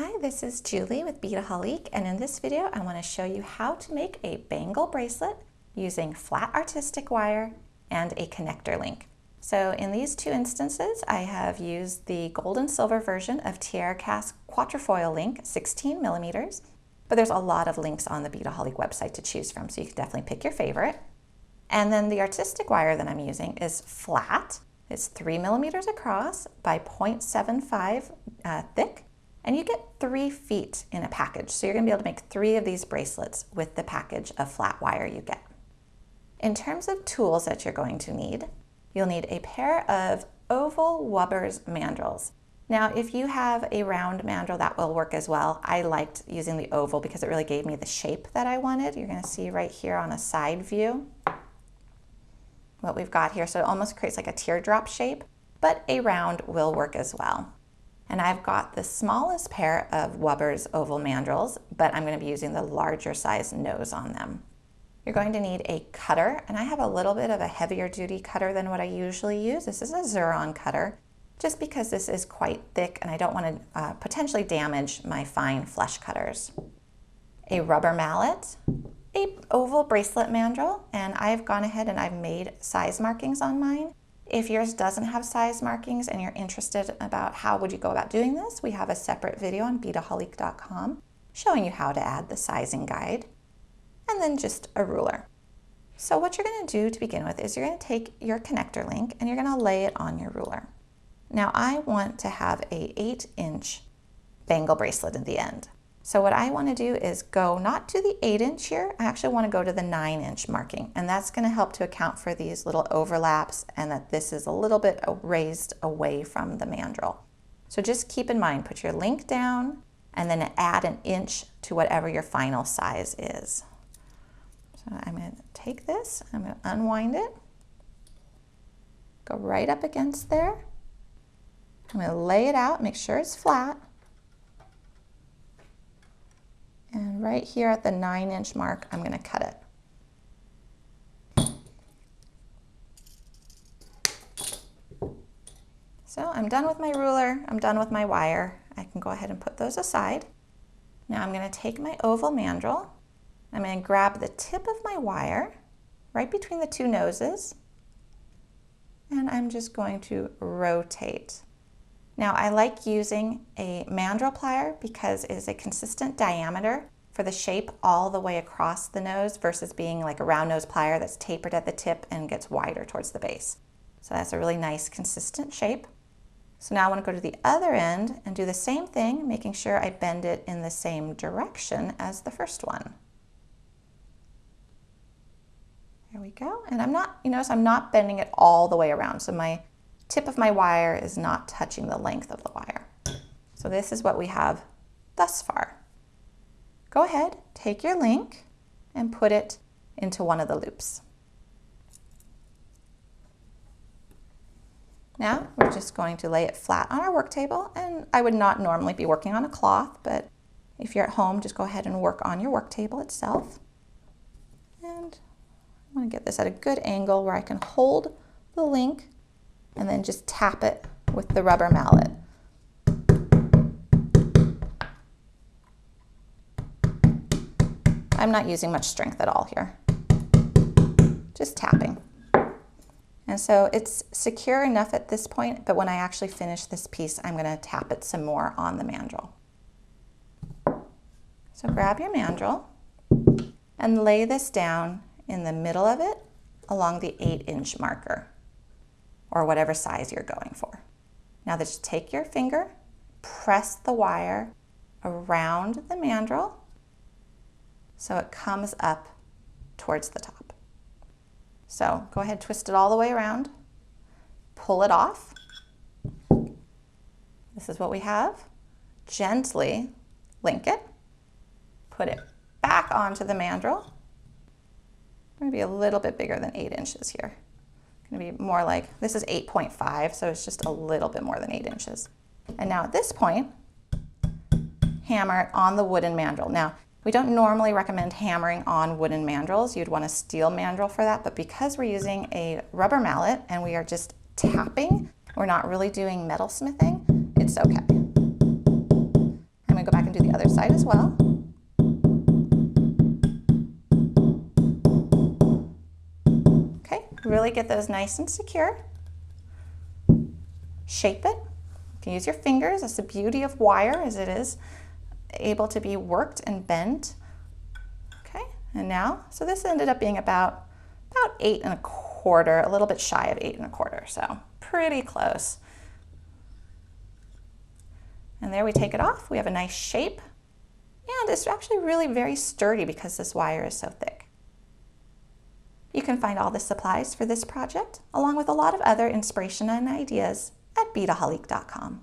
Hi, this is Julie with Beadaholique, and in this video I want to show you how to make a bangle bracelet using flat artistic wire and a connector link. So in these two instances I have used the gold and silver version of TierraCast Quatrefoil link, 16 millimeters, but there's a lot of links on the Beadaholique website to choose from, so you can definitely pick your favorite. And then the artistic wire that I'm using is flat. It's 3 millimeters across by 0.75 thick. And you get 3 feet in a package. So you're gonna be able to make 3 of these bracelets with the package of flat wire you get. In terms of tools that you're going to need, you'll need a pair of oval Wubbers mandrels. Now, if you have a round mandrel, that will work as well. I liked using the oval because it really gave me the shape that I wanted. You're gonna see right here on a side view what we've got here. So it almost creates like a teardrop shape, but a round will work as well. And I've got the smallest pair of Wubbers oval mandrels, but I'm going to be using the larger size nose on them. You're going to need a cutter, and I have a little bit of a heavier duty cutter than what I usually use. This is a Xuron cutter, just because this is quite thick and I don't want to potentially damage my fine flush cutters. A rubber mallet, a oval bracelet mandrel, and I've gone ahead and I've made size markings on mine. If yours doesn't have size markings and you're interested about how would you go about doing this, we have a separate video on beadaholique.com showing you how to add the sizing guide, and then just a ruler. So what you're going to do to begin with is you're going to take your connector link and you're going to lay it on your ruler. Now I want to have a 8-inch bangle bracelet at the end. So what I want to do is go not to the 8-inch here, I actually want to go to the 9-inch marking, and that's going to help to account for these little overlaps and that this is a little bit raised away from the mandrel. So just keep in mind, put your link down and then add an inch to whatever your final size is. So I'm going to take this, I'm going to unwind it, go right up against there. I'm going to lay it out, make sure it's flat. And right here at the 9-inch mark, I'm going to cut it. So I'm done with my ruler, I'm done with my wire. I can go ahead and put those aside. Now I'm going to take my oval mandrel. I'm going to grab the tip of my wire right between the two noses, and I'm just going to rotate. Now I like using a mandrel plier because it is a consistent diameter for the shape all the way across the nose versus being like a round nose plier that's tapered at the tip and gets wider towards the base. So that's a really nice consistent shape. So now I want to go to the other end and do the same thing, making sure I bend it in the same direction as the first one. There we go. And I'm not, you notice I'm not bending it all the way around. So my tip of my wire is not touching the length of the wire. So this is what we have thus far. Go ahead, take your link and put it into one of the loops. Now we're just going to lay it flat on our work table, and I would not normally be working on a cloth, but if you're at home, just go ahead and work on your work table itself. And I want to get this at a good angle where I can hold the link and then just tap it with the rubber mallet. I'm not using much strength at all here, just tapping. And so it's secure enough at this point, but when I actually finish this piece, I'm going to tap it some more on the mandrel. So grab your mandrel and lay this down in the middle of it along the 8-inch marker, or whatever size you're going for. Now just take your finger, press the wire around the mandrel so it comes up towards the top. So go ahead, twist it all the way around, pull it off. This is what we have. Gently link it, put it back onto the mandrel. Maybe a little bit bigger than 8 inches here. Going to be more like, this is 8.5, so it's just a little bit more than 8 inches. And now at this point, hammer it on the wooden mandrel. Now, we don't normally recommend hammering on wooden mandrels. You'd want a steel mandrel for that, but because we're using a rubber mallet and we are just tapping, we're not really doing metal smithing, it's okay. I'm going to go back and do the other side as well. Okay, really get those nice and secure. Shape it. You can use your fingers. That's the beauty of wire, as it is able to be worked and bent. Okay, and now, so this ended up being about 8 1/4, a little bit shy of 8 1/4, so pretty close. And there we take it off. We have a nice shape, and it's actually really very sturdy because this wire is so thick. You can find all the supplies for this project, along with a lot of other inspiration and ideas, at Beadaholique.com.